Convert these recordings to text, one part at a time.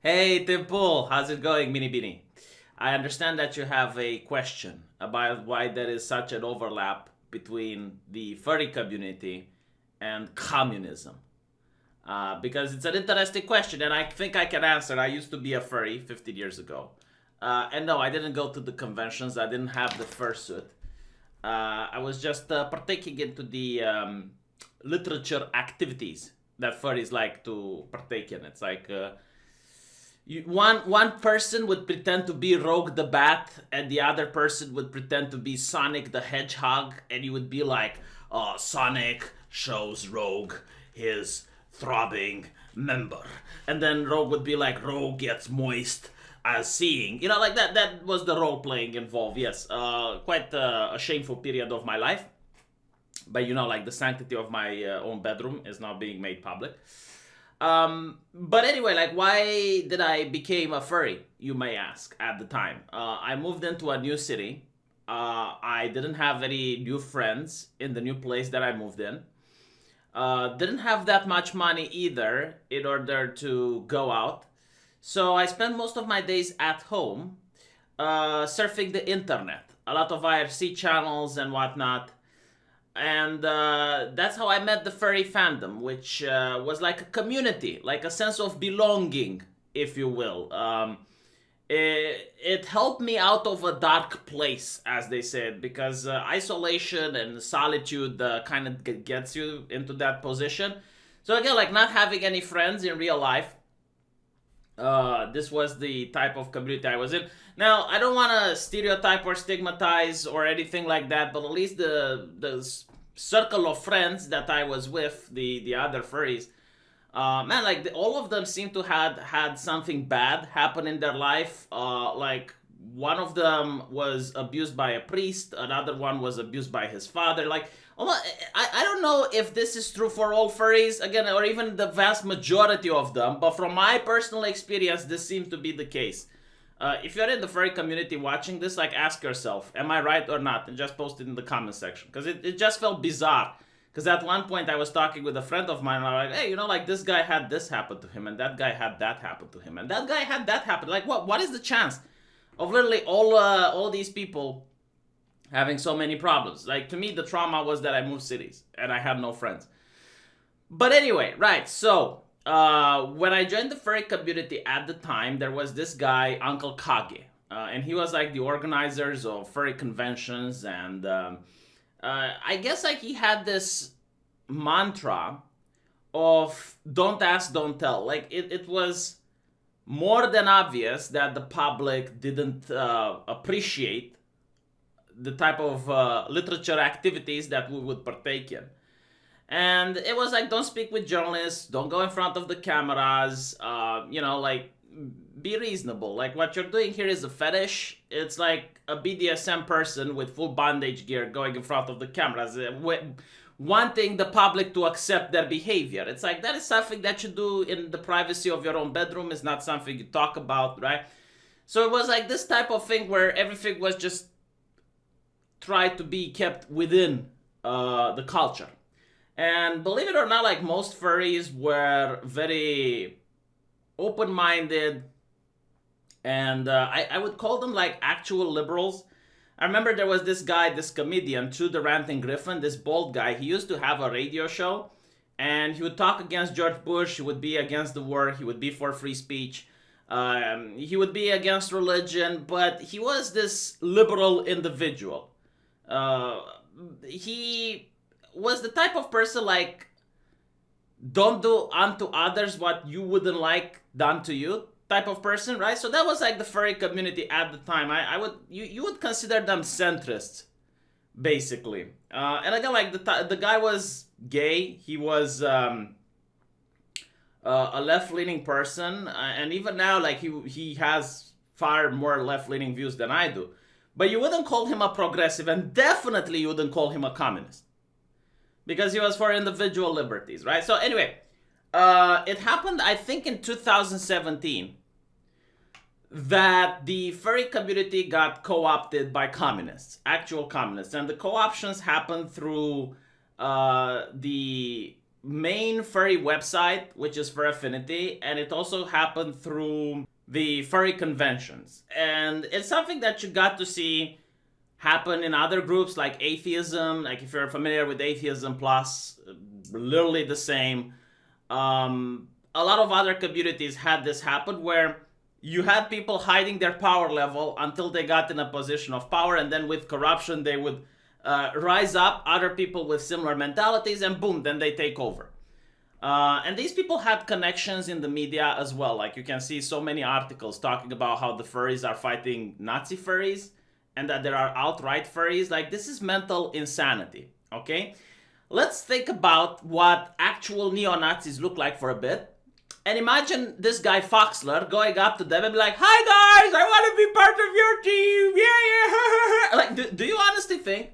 Hey Timple, how's it going, Mini Beanie? I understand that you have a question about why there is such an overlap between the furry community and communism. Because it's an interesting question, and I think I can answer. I used to be a furry 15 years ago. And no, I didn't go to the conventions, I didn't have the fursuit. I was just partaking into the literature activities that furries like to partake in. It's like one person would pretend to be Rogue the Bat, and the other person would pretend to be Sonic the Hedgehog, and you would be like, "Oh, Sonic shows Rogue his throbbing member," and then Rogue would be like, "Rogue gets moist as seeing," like that. That was the role playing involved. Yes, quite a shameful period of my life, but like the sanctity of my own bedroom is now being made public. But anyway, like, why did I became a furry, you may ask, at the time? I moved into a new city. I didn't have any new friends in the new place that I moved in. Didn't have that much money either in order to go out. So I spent most of my days at home, surfing the internet. A lot of IRC channels and whatnot. And that's how I met the furry fandom, which was like a community, like a sense of belonging, if you will. It helped me out of a dark place, as they said, because isolation and solitude kind of gets you into that position. So again, like not having any friends in real life, this was the type of community I was in. Now, I don't want to stereotype or stigmatize or anything like that, but at least the circle of friends that I was with, the other furries, man, like all of them seem to had something bad happen in their life. Like one of them was abused by a priest, another one was abused by his father. Like, I don't know if this is true for all furries, again, or even the vast majority of them, but from my personal experience, this seems to be the case. If you're in the furry community watching this, like, ask yourself, am I right or not? And just post it in the comment section. Because it just felt bizarre. Because at one point I was talking with a friend of mine, and I was like, hey, like, this guy had this happen to him, and that guy had that happen to him, and that guy had that happen. Like, what is the chance of literally all these people having so many problems? Like, to me, the trauma was that I moved cities, and I had no friends. But anyway, right, so when I joined the furry community at the time, there was this guy, Uncle Kage. And he was like the organizers of furry conventions. And I guess like he had this mantra of don't ask, don't tell. Like it was more than obvious that the public didn't appreciate the type of literature activities that we would partake in. And it was like, don't speak with journalists, don't go in front of the cameras, like, be reasonable. Like, what you're doing here is a fetish. It's like a BDSM person with full bondage gear going in front of the cameras, wanting the public to accept their behavior. It's like, that is something that you do in the privacy of your own bedroom. It's not something you talk about, right? So it was like this type of thing where everything was just tried to be kept within the culture. And believe it or not, like most furries were very open-minded, and I would call them like actual liberals. I remember there was this guy, this comedian, True the Ranting Griffin, this bald guy. He used to have a radio show, and he would talk against George Bush. He would be against the war. He would be for free speech. He would be against religion, but he was this liberal individual. He was the type of person like, don't do unto others what you wouldn't like done to you type of person, right? So that was like the furry community at the time. You would consider them centrists, basically. And again, like the guy was gay. He was a left-leaning person, and even now, like he has far more left-leaning views than I do. But you wouldn't call him a progressive, and definitely you wouldn't call him a communist, because he was for individual liberties, right? So anyway, it happened, I think, in 2017 that the furry community got co-opted by communists, actual communists. And the co-options happened through the main furry website, which is Fur Affinity, and it also happened through the furry conventions. And it's something that you got to see happen in other groups like atheism. Like if you're familiar with Atheism Plus, literally the same. A lot of other communities had this happen where you had people hiding their power level until they got in a position of power, and then with corruption they would rise up other people with similar mentalities, and boom, then they take over. And these people had connections in the media as well. Like you can see so many articles talking about how the furries are fighting Nazi furries and that there are outright furries. Like, this is mental insanity, okay? Let's think about what actual neo-Nazis look like for a bit. And imagine this guy Foxler going up to them and be like, "Hi guys, I want to be part of your team, yeah." Like, do you honestly think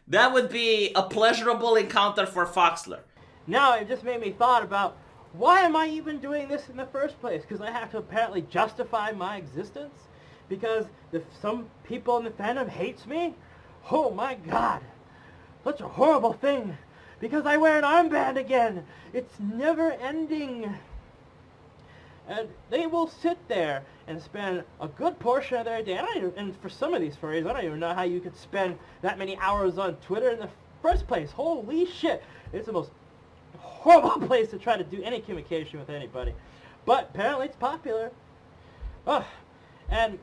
that would be a pleasurable encounter for Foxler? Now it just made me thought about, why am I even doing this in the first place? Because I have to apparently justify my existence? Because some people in the fandom hates me? Oh my god, such a horrible thing. Because I wear an armband again. It's never ending. And they will sit there and spend a good portion of their day. And for some of these furries, I don't even know how you could spend that many hours on Twitter in the first place. Holy shit. It's the most horrible place to try to do any communication with anybody. But apparently it's popular. And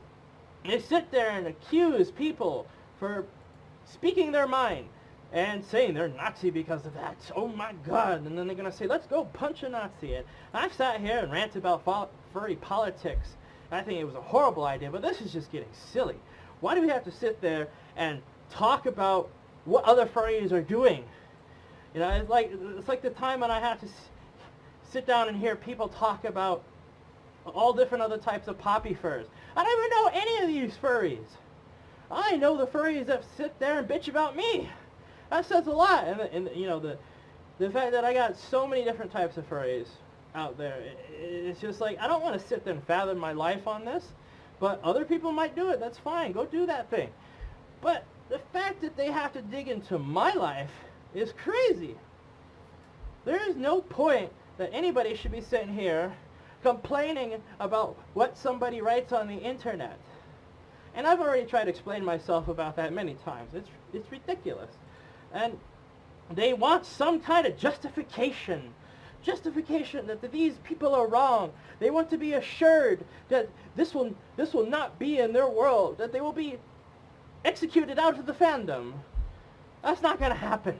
they sit there and accuse people for speaking their mind and saying they're Nazi because of that. Oh my god. And then they're going to say, let's go punch a Nazi. And I've sat here and ranted about furry politics. I think it was a horrible idea, but this is just getting silly. Why do we have to sit there and talk about what other furries are doing? You know, it's like the time when I have to sit down and hear people talk about all different other types of poppy furs. I don't even know any of these furries. I know the furries that sit there and bitch about me. That says a lot. And you know, the fact that I got so many different types of furries out there, it's just like, I don't want to sit there and fathom my life on this, but other people might do it. That's fine. Go do that thing. But the fact that they have to dig into my life is crazy. There is no point that anybody should be sitting here complaining about what somebody writes on the internet. And I've already tried to explain myself about that many times. It's ridiculous. And they want some kind of justification that these people are wrong. They want to be assured that this will not be in their world, that they will be executed out of the fandom. That's not going to happen.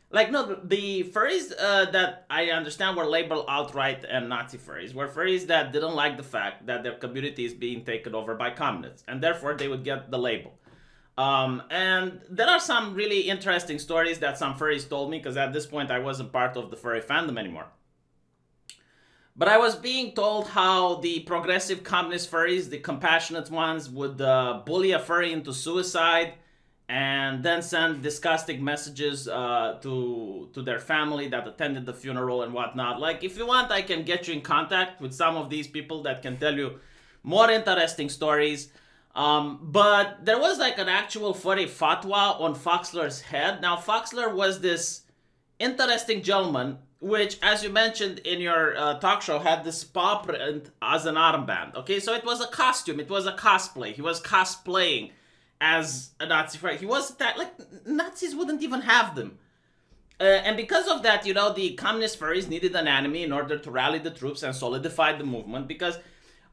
Like, no, the furries that I understand were labeled outright and Nazi furries were furries that didn't like the fact that their community is being taken over by communists, and therefore they would get the label. And there are some really interesting stories that some furries told me, because at this point I wasn't part of the furry fandom anymore. But I was being told how the progressive communist furries, the compassionate ones, would bully a furry into suicide and then send disgusting messages to their family that attended the funeral and whatnot. Like, if you want, I can get you in contact with some of these people that can tell you more interesting stories. But there was like an actual furry fatwa on Foxler's head. Now, Foxler was this interesting gentleman, which, as you mentioned in your talk show, had this paw print as an armband. Okay, so it was a costume. It was a cosplay. He was cosplaying as a Nazi furry. He was like, Nazis wouldn't even have them. And because of that, you know, the communist furries needed an enemy in order to rally the troops and solidify the movement, because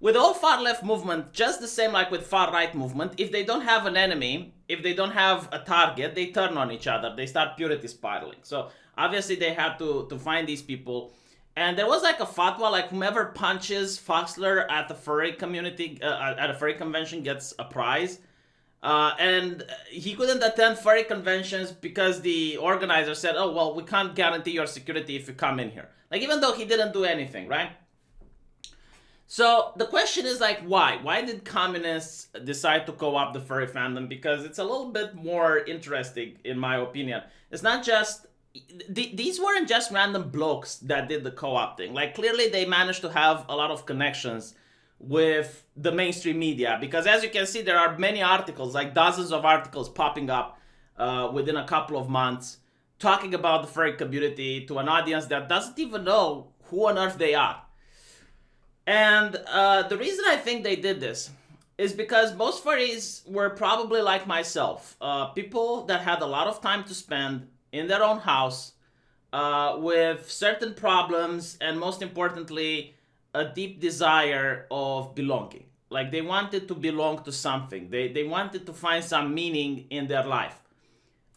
with all far left movement, just the same like with far right movement, if they don't have an enemy, if they don't have a target, they turn on each other. They start purity spiraling. So obviously they had to find these people. And there was like a fatwa, like whomever punches Foxler at the furry community, at a furry convention gets a prize. And he couldn't attend furry conventions because the organizer said, oh, well, we can't guarantee your security if you come in here. Like, even though he didn't do anything, right? So the question is, like, why? Why did communists decide to co-opt the furry fandom? Because it's a little bit more interesting, in my opinion. It's not just... These weren't just random blokes that did the co-opting. Like, clearly they managed to have a lot of connections with the mainstream media, because as you can see, there are many articles, like dozens of articles popping up within a couple of months talking about the furry community to an audience that doesn't even know who on earth they are. And the reason I think they did this is because most furries were probably like myself, people that had a lot of time to spend in their own house with certain problems, and most importantly, a deep desire of belonging. Like they wanted to belong to something. They wanted to find some meaning in their life.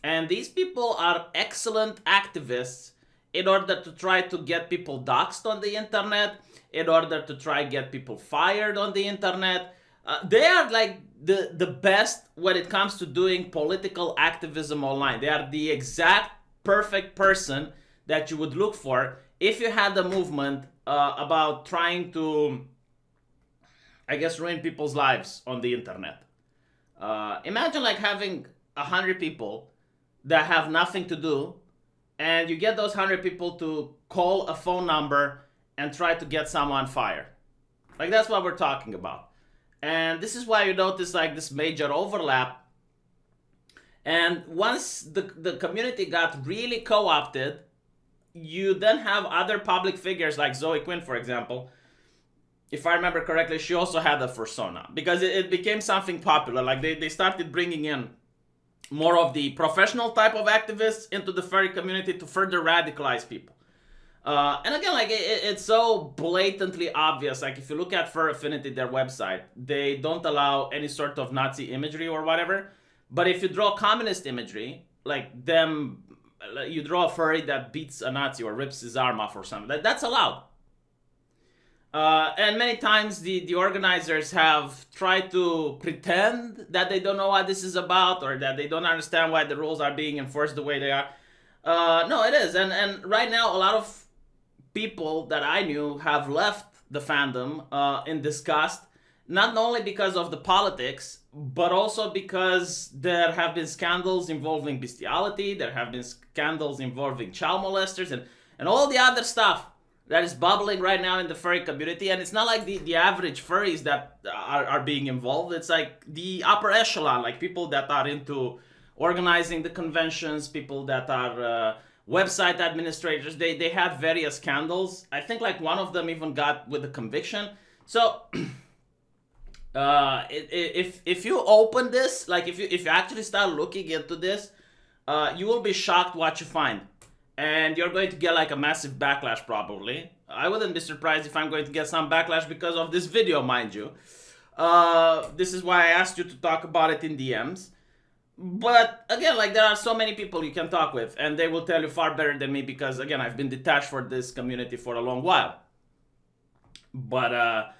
And these people are excellent activists in order to try to get people doxxed on the internet, in order to try get people fired on the internet. They are like the best when it comes to doing political activism online. They are the exact perfect person that you would look for if you had a movement about trying to, I guess, ruin people's lives on the internet. Imagine like having 100 people that have nothing to do, and you get those 100 people to call a phone number and try to get someone fired. Like that's what we're talking about. And this is why you notice like this major overlap. And once the community got really co-opted, you then have other public figures like Zoe Quinn, for example. If I remember correctly, she also had a persona because it became something popular. Like they started bringing in more of the professional type of activists into the furry community to further radicalize people. And again, like it's so blatantly obvious. Like if you look at Fur Affinity, their website, they don't allow any sort of Nazi imagery or whatever. But if you draw communist imagery, like them, you draw a furry that beats a Nazi or rips his arm off or something, that's allowed. And many times the organizers have tried to pretend that they don't know what this is about, or that they don't understand why the rules are being enforced the way they are. No, it is. And right now, a lot of people that I knew have left the fandom in disgust, not only because of the politics, but also because there have been scandals involving bestiality, there have been scandals involving child molesters, and all the other stuff that is bubbling right now in the furry community. And it's not like the average furries that are being involved. It's like the upper echelon, like people that are into organizing the conventions, people that are website administrators. They had various scandals. I think like one of them even got with a conviction. So if you open this, like if you actually start looking into this, you will be shocked what you find. And you're going to get like a massive backlash probably. I wouldn't be surprised if I'm going to get some backlash because of this video, mind you. This is why I asked you to talk about it in DMs. But again, like there are so many people you can talk with, and they will tell you far better than me because again, I've been detached from this community for a long while. But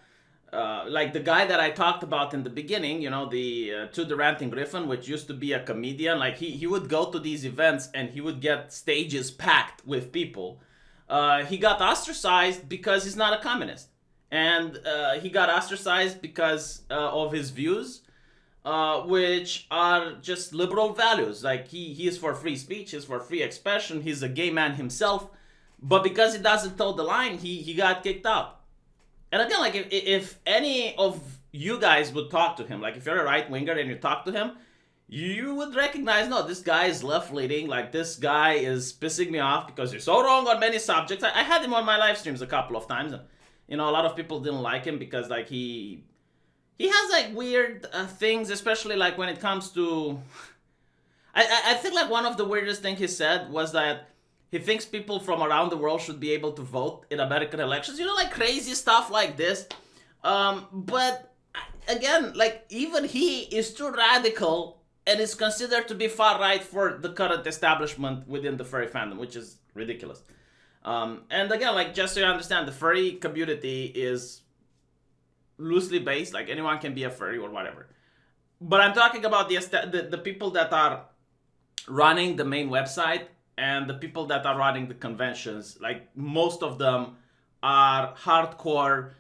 like the guy that I talked about in the beginning, you know, To the Ranting Griffin, which used to be a comedian, like he would go to these events and he would get stages packed with people. He got ostracized because he's not a communist. And he got ostracized because of his views, which are just liberal values. Like he is for free speech, he's for free expression, he's a gay man himself. But because he doesn't toe the line, he got kicked out. And again, like if any of you guys would talk to him, like if you're a right winger and you talk to him, you would recognize, no, this guy is left leaning. Like this guy is pissing me off because you're so wrong on many subjects. I had him on my live streams a couple of times, and you know, a lot of people didn't like him because like he has like weird things, especially like when it comes to. I think like one of the weirdest things he said was that he thinks people from around the world should be able to vote in American elections. You know, like crazy stuff like this. But again, like even he is too radical and is considered to be far right for the current establishment within the furry fandom, which is ridiculous. And again, like just so you understand, the furry community is loosely based. Like anyone can be a furry or whatever. But I'm talking about the people that are running the main website and the people that are running the conventions. Like most of them are hardcore.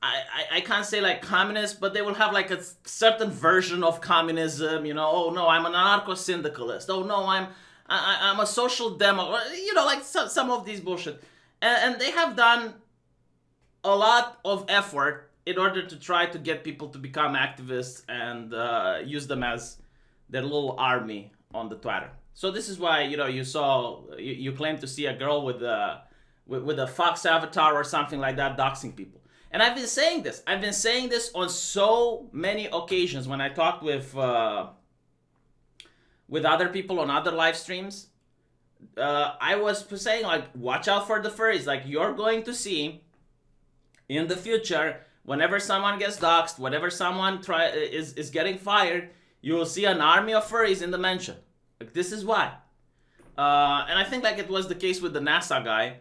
I can't say like communists, but they will have like a certain version of communism. You know, oh no, I'm an anarcho-syndicalist. Oh no, I'm a social demo. You know, like some of these bullshit. And they have done a lot of effort in order to try to get people to become activists and use them as their little army on the Twitter. So this is why, you know, you claim to see a girl with a fox avatar or something like that doxing people. And I've been saying this. I've been saying this on so many occasions when I talked with other people on other live streams. I was saying, like, watch out for the furries. Like, you're going to see in the future, whenever someone gets doxxed, whenever someone is getting fired, you will see an army of furries in the mansion. Like, this is why. And I think like it was the case with the NASA guy,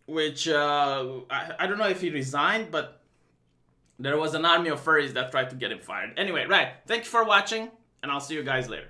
which I don't know if he resigned, but there was an army of furries that tried to get him fired. Anyway, right. Thank you for watching, and I'll see you guys later.